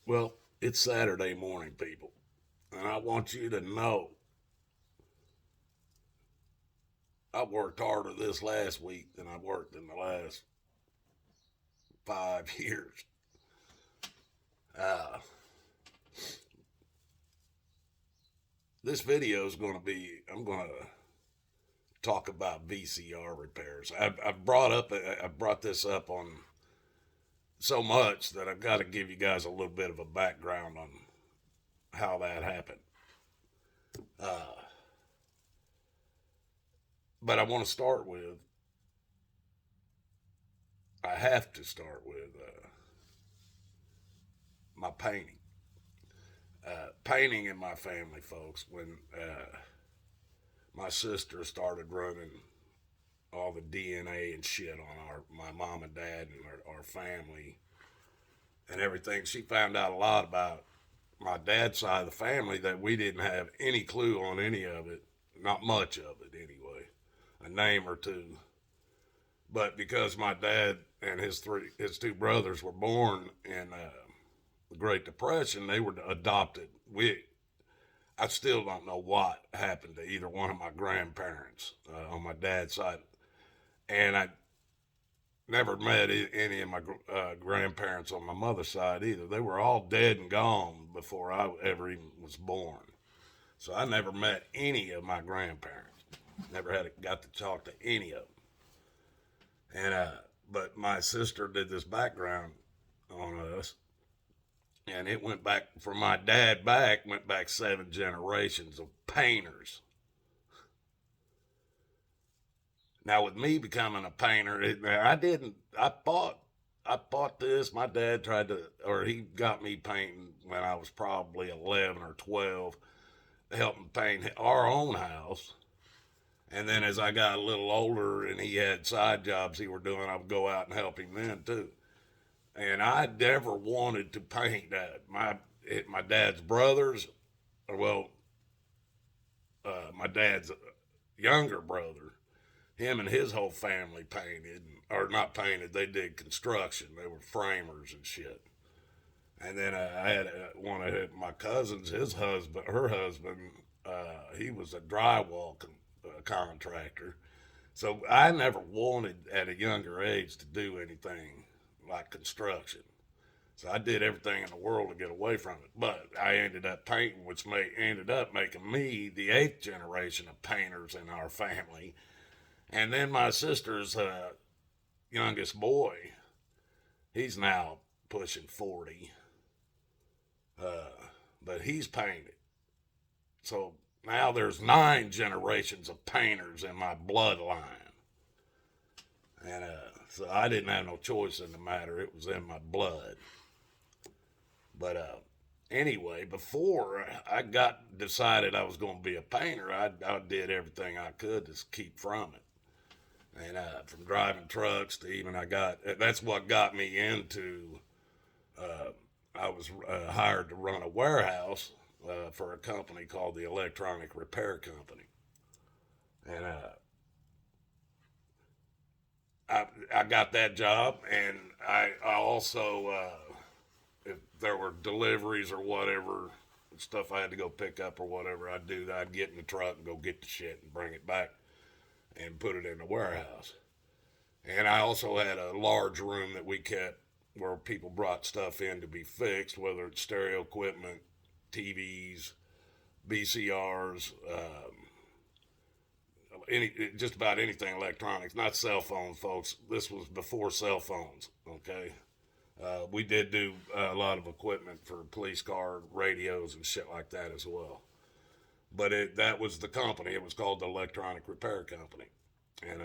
Well, it's Saturday morning, people, and I want you to know I worked harder this last week than I worked in the last 5 years. Uh, this video is going to be, I'm going to talk about VCR repairs. I've brought this up on so much that I've got to give you guys a little bit of a background on how that happened. Uh, but I want to start with, I have to start with my painting. Painting in my family, folks, when my sister started running all the DNA and shit on my mom and dad and our family and everything, she found out a lot about my dad's side of the family that we didn't have any clue on any of it, not much of it anyway, a name or two. But because my dad and his two brothers were born in the Great Depression, they were adopted. I still don't know what happened to either one of my grandparents on my dad's side, and I never met any of my grandparents on my mother's side either. They were all dead and gone before I ever even was born. So I never met any of my grandparents. Never got to talk to any of them. And but my sister did this background on us, and it went back from my dad back, went back 7 generations of painters. Now with me becoming a painter, I bought this. My dad tried to, or he got me painting when I was probably 11 or 12, helping paint our own house. And then as I got a little older and he had side jobs he were doing, I would go out and help him then too. And I never wanted to paint that. My dad's brothers, or well, my dad's younger brother, him and his whole family painted, or not painted, they did construction. They were framers and shit. And then I had one of my cousins, her husband, he was a drywall contractor. So I never wanted at a younger age to do anything like construction. So I did everything in the world to get away from it. But I ended up painting, which ended up making me the 8th generation of painters in our family. And then my sister's youngest boy, he's now pushing 40, but he's painted. So now there's 9 generations of painters in my bloodline. And so I didn't have no choice in the matter. It was in my blood. But anyway, before I got decided I was going to be a painter, I did everything I could to keep from it. And from driving trucks to even that's what got me into, I was hired to run a warehouse for a company called the Electronic Repair Company. And I got that job, and I also, if there were deliveries or whatever, stuff I had to go pick up or whatever, I'd get in the truck and go get the shit and bring it back and put it in the warehouse. And I also had a large room that we kept where people brought stuff in to be fixed, whether it's stereo equipment, TVs, VCRs, just about anything electronics. Not cell phones, folks. This was before cell phones. Okay, we did do a lot of equipment for police car radios and shit like that as well. But that was the company. It was called the Electronic Repair Company, and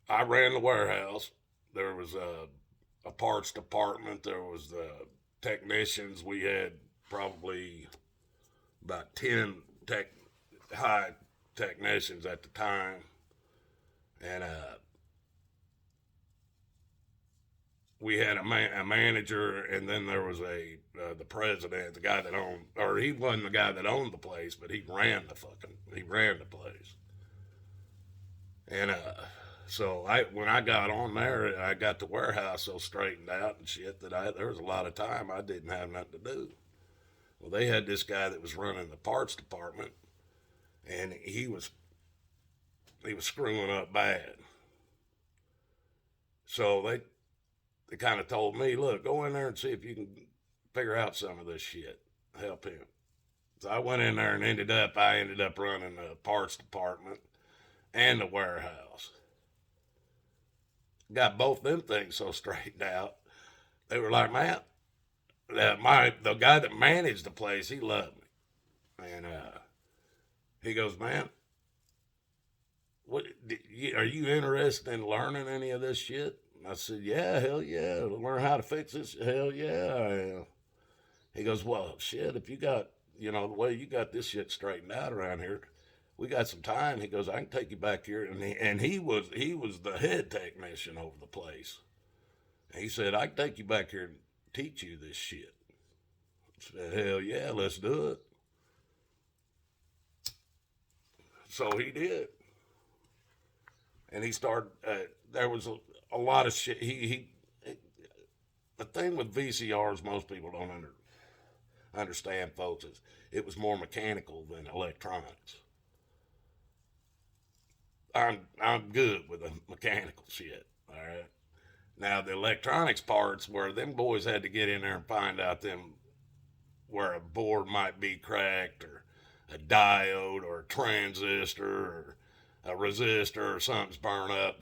I ran the warehouse. There was a parts department. There was the technicians. We had probably about 10 high technicians at the time, and we had a manager, and then there was the president, the guy that owned, or he wasn't the guy that owned the place, but he ran the place, and So when I got on there, I got the warehouse so straightened out and shit that there was a lot of time I didn't have nothing to do. Well, they had this guy that was running the parts department, and he was screwing up bad. So they kind of told me, look, go in there and see if you can figure out some of this shit. Help him. So I went in there and I ended up running the parts department and the warehouse. Got both them things so straightened out. They were like, man, the guy that managed the place, he loved me. And he goes, man, are you interested in learning any of this shit? I said, yeah, hell yeah. Learn how to fix this? Hell yeah, I am. He goes, well, shit, if you got, the way you got this shit straightened out around here, we got some time. He goes, I can take you back here. And he was the head technician over the place. And he said, I can take you back here and teach you this shit. I said, hell yeah, let's do it. So he did. And he started, there was a lot of shit. The thing with VCRs, most people don't understand, folks, is it was more mechanical than electronics. I'm good with the mechanical shit, all right? Now, the electronics parts where them boys had to get in there and find out them where a board might be cracked or a diode or a transistor or a resistor or something's burned up.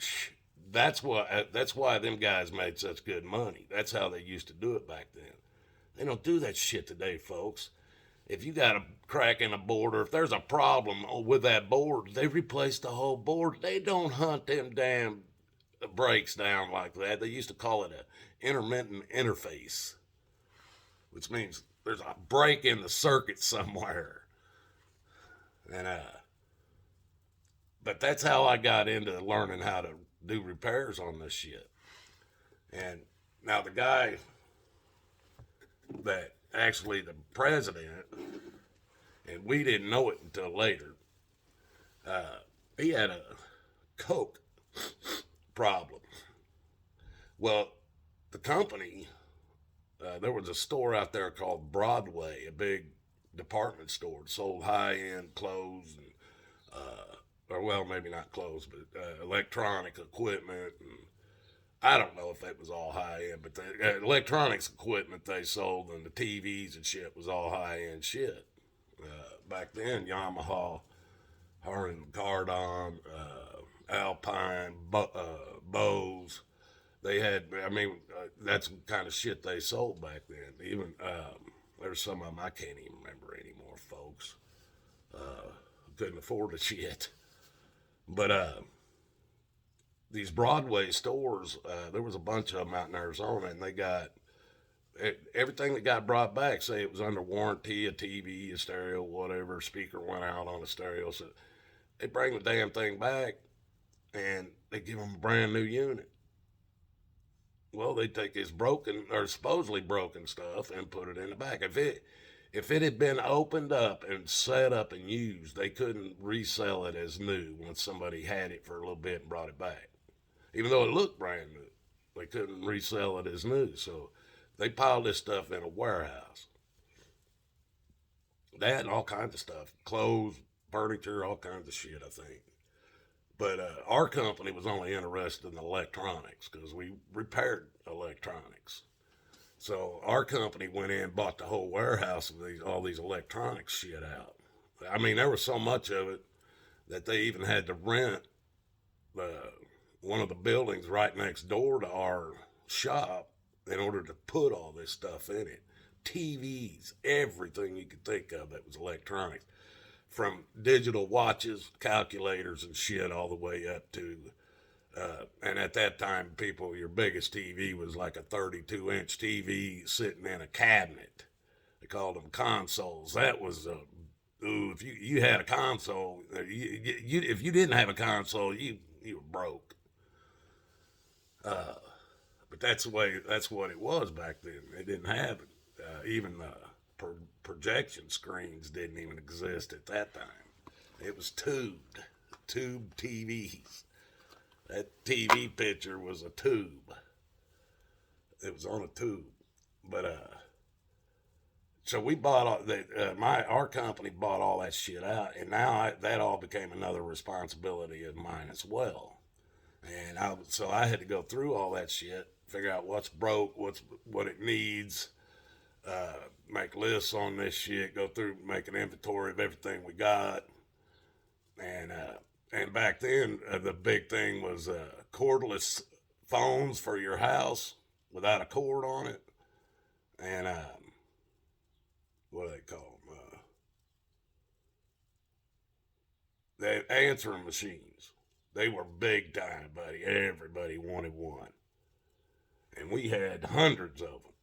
That's why them guys made such good money. That's how they used to do it back then. They don't do that shit today, folks. If you got a crack in a board or if there's a problem with that board, they replace the whole board. They don't hunt them damn breaks down like that. They used to call it a intermittent interface, which means there's a break in the circuit somewhere. And but that's how I got into learning how to do repairs on this shit. And now the guy that actually the president, and we didn't know it until later, he had a coke problem. Well, the company, there was a store out there called Broadway, a big department store. It sold high-end clothes and or well, maybe not clothes, but electronic equipment. And I don't know if it was all high end, but the electronics equipment they sold and the TVs and shit was all high end shit. Back then, Yamaha, Harman Kardon, Alpine, Bose, they had. I mean, that's the kind of shit they sold back then. Even there's some of them I can't even remember anymore, folks. Couldn't afford the shit. But these Broadway stores, there was a bunch of them out in Arizona, and they got everything that got brought back. Say it was under warranty, a TV, a stereo, whatever, speaker went out on a stereo. So they bring the damn thing back, and they give them a brand new unit. Well, they take this broken or supposedly broken stuff and put it in the back. If it had been opened up and set up and used, they couldn't resell it as new once somebody had it for a little bit and brought it back. Even though it looked brand new, they couldn't resell it as new. So they piled this stuff in a warehouse. That and all kinds of stuff, clothes, furniture, all kinds of shit, I think. But our company was only interested in electronics because we repaired electronics. So our company went in and bought the whole warehouse of all these electronics shit out. I mean, there was so much of it that they even had to rent one of the buildings right next door to our shop in order to put all this stuff in it. TVs, everything you could think of that was electronics. From digital watches, calculators, and shit all the way up to and at that time, your biggest TV was like a 32-inch TV sitting in a cabinet. They called them consoles. That was if you had a console, if you didn't have a console, you were broke. But that's what it was back then. They didn't have it. Even projection screens didn't even exist at that time. It was tube TVs. That TV picture was a tube. It was on a tube. But so we bought all that. Our company bought all that shit out, and now that all became another responsibility of mine as well. And so I had to go through all that shit, figure out what's broke, what it needs, make lists on this shit, go through, make an inventory of everything we got, and back then the big thing was cordless phones for your house without a cord on it, and what do they call them? They answering machines. They were big time, buddy. Everybody wanted one, and we had hundreds of them.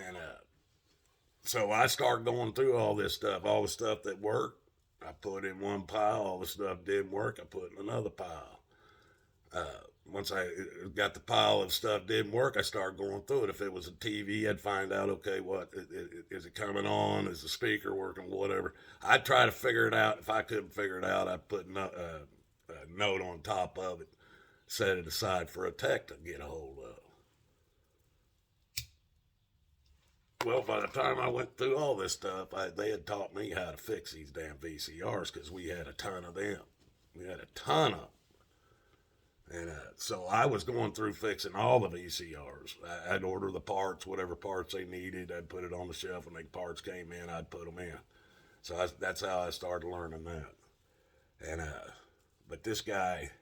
And so I started going through all this stuff, all the stuff that worked. I put in one pile. All the stuff didn't work. I put in another pile. Once I got the pile of stuff didn't work, I started going through it. If it was a TV, I'd find out, okay, what is it coming on? Is the speaker working? Whatever. I'd try to figure it out. If I couldn't figure it out, I'd put a note on top of it, set it aside for a tech to get a hold of. Well, by the time I went through all this stuff, they had taught me how to fix these damn VCRs because we had a ton of them. We had a ton of them. And so I was going through fixing all the VCRs. I'd order the parts, whatever parts they needed. I'd put it on the shelf. When the parts came in, I'd put them in. So that's how I started learning that. And but this guy,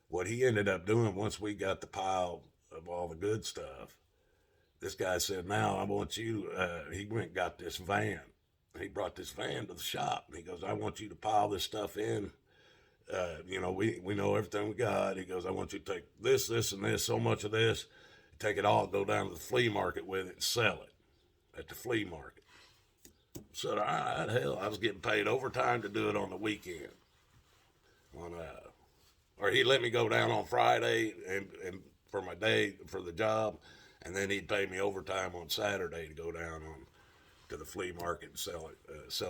what he ended up doing once we got the pile of all the good stuff, this guy said, now I want you, he went and got this van. He brought this van to the shop. And he goes, I want you to pile this stuff in. We know everything we got. He goes, I want you to take this, and this, so much of this, take it all, go down to the flea market with it and sell it at the flea market. So, all right, hell, I was getting paid overtime to do it on the weekend. Or he'd let me go down on Friday and for my day for the job, and then he'd pay me overtime on Saturday to go down to the flea market and sell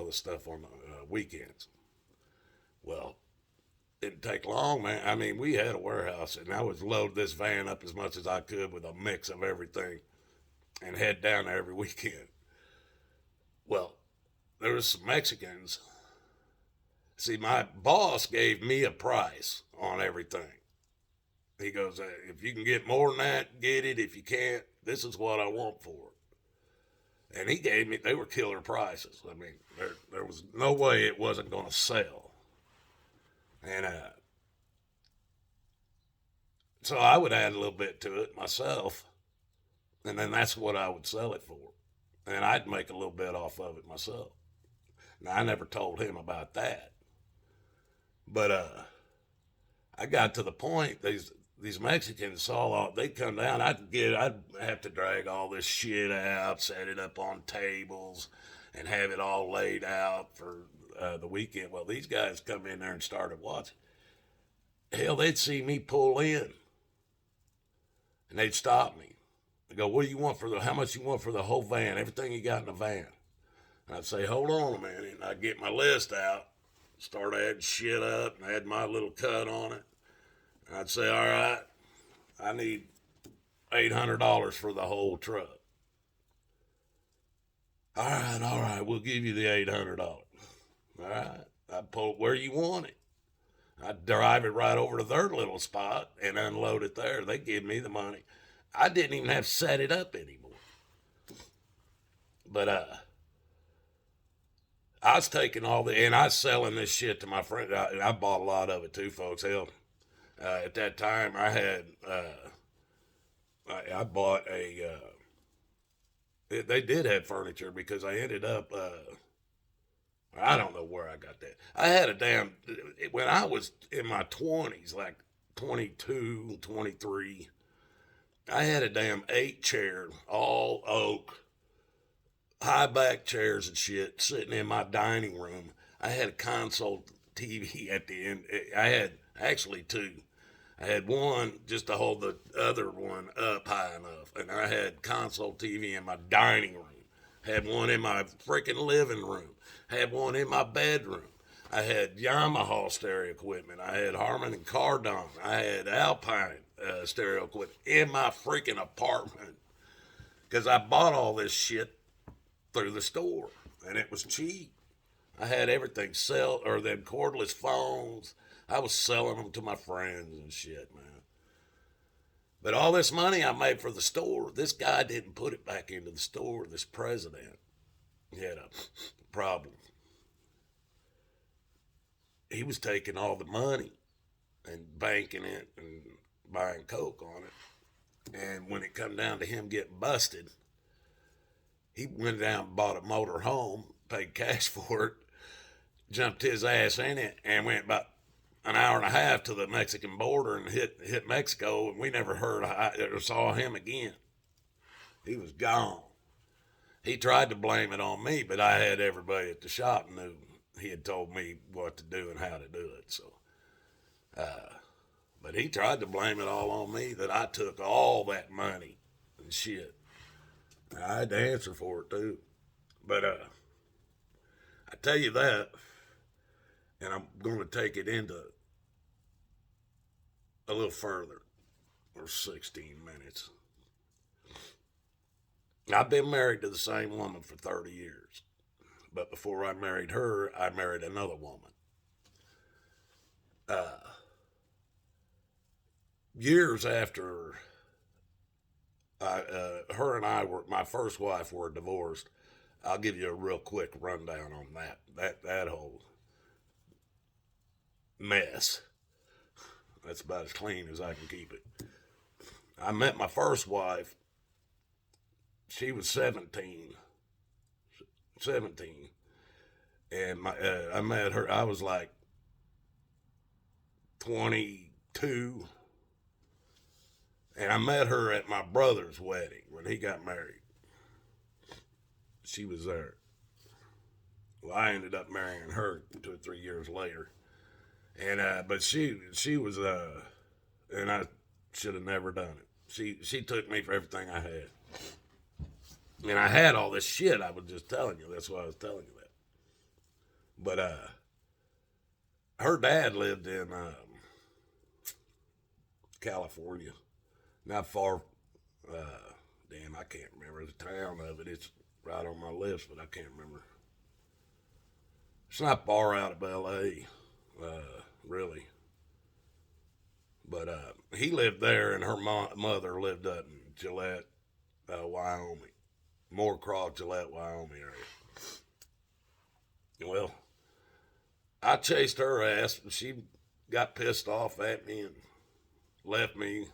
the stuff on the weekends. Well, didn't take long, man. I mean, we had a warehouse, and I would load this van up as much as I could with a mix of everything and head down there every weekend. Well, there was some Mexicans. See, my boss gave me a price on everything. He goes, if you can get more than that, get it. If you can't, this is what I want for it. And he gave me, they were killer prices. I mean, there was no way it wasn't going to sell. And so I would add a little bit to it myself, and then that's what I would sell it for. And I'd make a little bit off of it myself. Now, I never told him about that. But I got to the point, these Mexicans saw they'd come down, I'd have to drag all this shit out, set it up on tables, and have it all laid out for the weekend. Well, these guys come in there and started watching. Hell, they'd see me pull in, and they'd stop me. They go, "What do you want how much you want for the whole van? Everything you got in the van?" And I'd say, "Hold on a minute." And I'd get my list out, start adding shit up, and add my little cut on it. And I'd say, "All right, I need $800 for the whole truck." All right, we'll give you the $800. All right, I'd pull it where you want it. I'd drive it right over to their little spot and unload it there. They give me the money. I didn't even have to set it up anymore. But I was taking and I was selling this shit to my friend. I bought a lot of it too, folks. Hell, at that time I had I bought they did have furniture because I ended up. I don't know where I got that. I had when I was in my 20s, like 22, 23, I had a damn 8-chair, all oak, high back chairs and shit sitting in my dining room. I had a console TV at the end. I had actually two. I had one just to hold the other one up high enough, and I had console TV in my dining room. Had one in my freaking living room. Had one in my bedroom. I had Yamaha stereo equipment. I had Harman and Kardon. I had Alpine stereo equipment in my freaking apartment because I bought all this shit through the store and it was cheap. I had everything them cordless phones. I was selling them to my friends and shit, man. But all this money I made for the store, this guy didn't put it back into the store. This president, he had a problem. He was taking all the money and banking it and buying coke on it. And when it come down to him getting busted, he went down and bought a motor home, paid cash for it, jumped his ass in it, and went about an hour and a half to the Mexican border and hit Mexico, and we never heard or saw him again. He was gone. He tried to blame it on me, but I had everybody at the shop knew he had told me what to do and how to do it. So, but he tried to blame it all on me that I took all that money and shit. I had to answer for it too. But I tell you that, and I'm going to take it into a little further, or 16 minutes. I've been married to the same woman for 30 years. But before I married her, I married another woman. Years after her and I were, my first wife, were divorced, I'll give you a real quick rundown on that whole mess. That's about as clean as I can keep it. I met my first wife. She was 17. And I met her, I was like 22. And I met her at my brother's wedding when he got married. She was there. Well, I ended up marrying her 2 or 3 years later. And but she was and I should have never done it. She took me for everything I had. And I had all this shit I was just telling you. That's why I was telling you that. But her dad lived in California. Not far, damn, I can't remember the town of it. It's right on my list, but I can't remember. It's not far out of L.A., really. But he lived there, and her mother lived up in Gillette, Wyoming. Moorcroft, Gillette, Wyoming area. Well, I chased her ass, and she got pissed off at me and left me.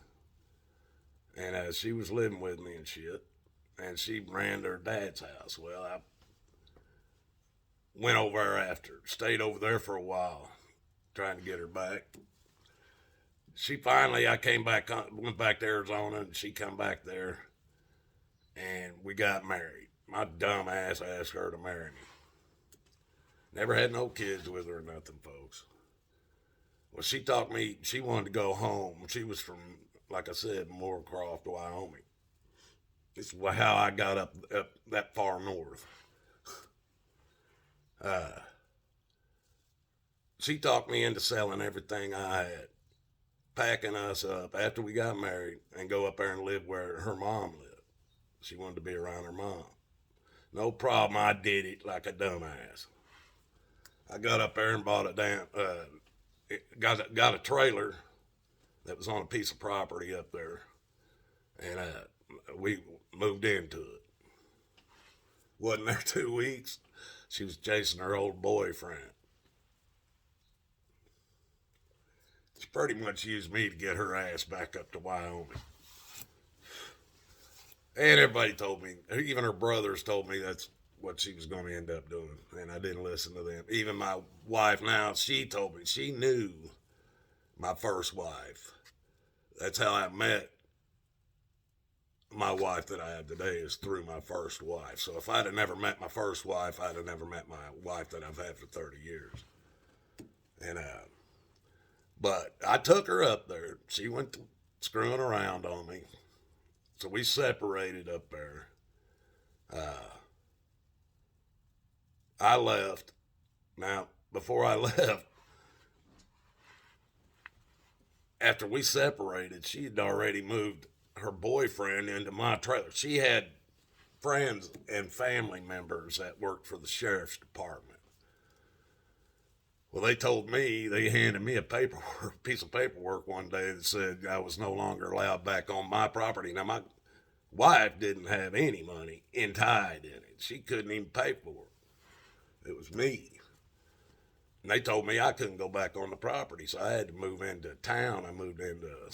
And she was living with me and shit. And she ran to her dad's house. Well, I went over there after her, stayed over there for a while, trying to get her back. She finally, I came back, went back to Arizona, and she come back there. And we got married. My dumb ass asked her to marry me. Never had no kids with her or nothing, folks. Well, she taught me, she wanted to go home. She was from, like I said, Moorcroft, Wyoming. This is how I got up that far north. She talked me into selling everything I had, packing us up after we got married, and go up there and live where her mom lived. She wanted to be around her mom. No problem, I did it like a dumbass. I got up there and bought a got a trailer that was on a piece of property up there, and we moved into it. Wasn't there 2 weeks, she was chasing her old boyfriend. She pretty much used me to get her ass back up to Wyoming. And everybody told me, even her brothers told me that's what she was going to end up doing. And I didn't listen to them. Even my wife now, she told me, she knew my first wife. That's how I met my wife that I have today, is through my first wife. So if I'd have never met my first wife, I'd have never met my wife that I've had for 30 years. And, but I took her up there. She went to screwing around on me. So we separated up there. I left. Now, before I left, after we separated, she had already moved her boyfriend into my trailer. She had friends and family members that worked for the sheriff's department. Well, they told me, they handed me a piece of paperwork one day that said I was no longer allowed back on my property. Now, my wife didn't have any money tied in it. She couldn't even pay for it. It was me. And they told me I couldn't go back on the property, so I had to move into town. I moved into a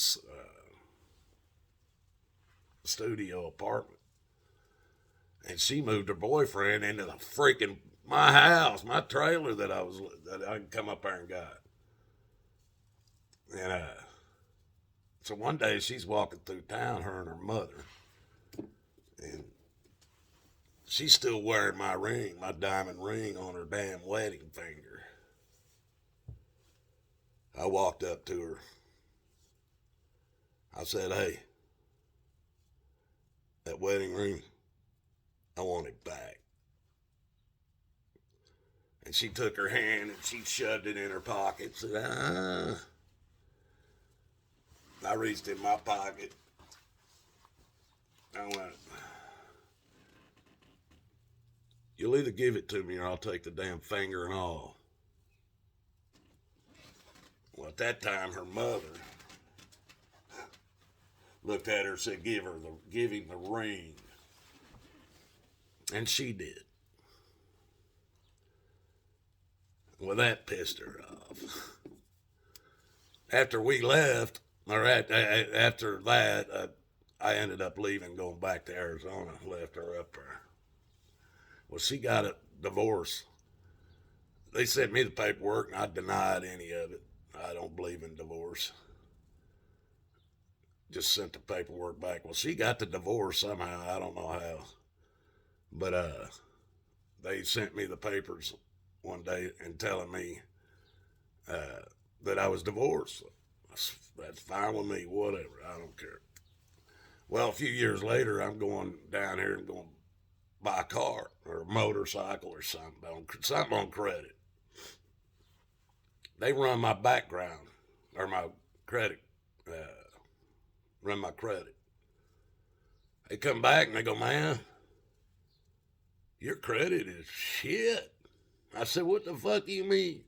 studio apartment. And she moved her boyfriend into the freaking my house, my trailer that I could come up there and got. And so one day she's walking through town, her and her mother, and she's still wearing my ring, my diamond ring on her damn wedding finger. I walked up to her. I said, "Hey, that wedding ring, I want it back." And she took her hand and she shoved it in her pocket. Said, I reached in my pocket. I went, "You'll either give it to me or I'll take the damn finger and all." Well, at that time, her mother looked at her and said, give him the ring. And she did. Well, that pissed her off. After we left, or after that, I ended up leaving, going back to Arizona. Left her up there. Well, she got a divorce. They sent me the paperwork, and I denied any of it. I don't believe in divorce. Just sent the paperwork back. Well, she got the divorce somehow. I don't know how. But they sent me the papers one day and telling me that I was divorced. That's fine with me, whatever. I don't care. Well, a few years later, I'm going down here and going to buy a car or a motorcycle or something on credit. They run my background or my credit, run my credit. They come back and they go, "Man, your credit is shit." I said, "What the fuck do you mean?"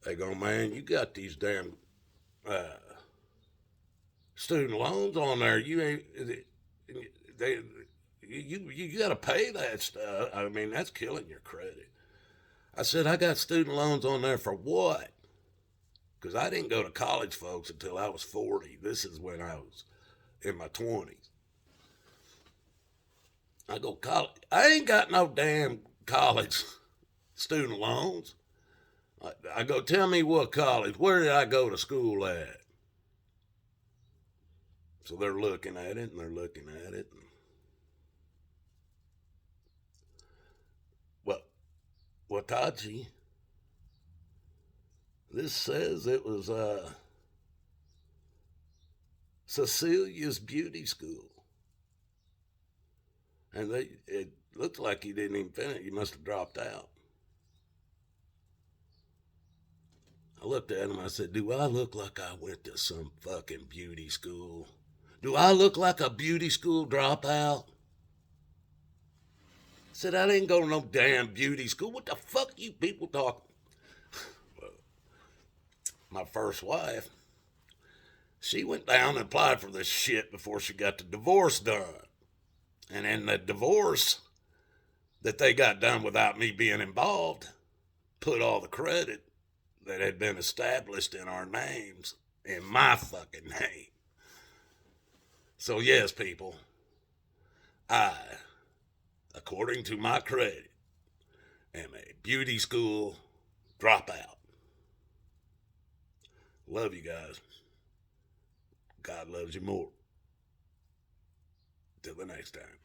They go, "Man, you got these damn student loans on there. You got to pay that stuff. I mean, that's killing your credit." I said, "I got student loans on there for what?" Because I didn't go to college, folks, until I was 40. This is when I was in my 20s. I go, "College? I ain't got no damn college student loans." I go, "Tell me what college. Where did I go to school at?" So they're looking at it and they're looking at it. Well, Watachi, this says it was Cecilia's beauty school. And it looked like he didn't even finish. He must have dropped out. I looked at him. I said, "Do I look like I went to some fucking beauty school? Do I look like a beauty school dropout?" I said, "I didn't go to no damn beauty school. What the fuck you people talking?" Well, my first wife, she went down and applied for this shit before she got the divorce done. And in the divorce that they got done without me being involved, put all the credit that had been established in our names in my fucking name. So yes, people, I, according to my credit, am a beauty school dropout. Love you guys. God loves you more. Till the next time.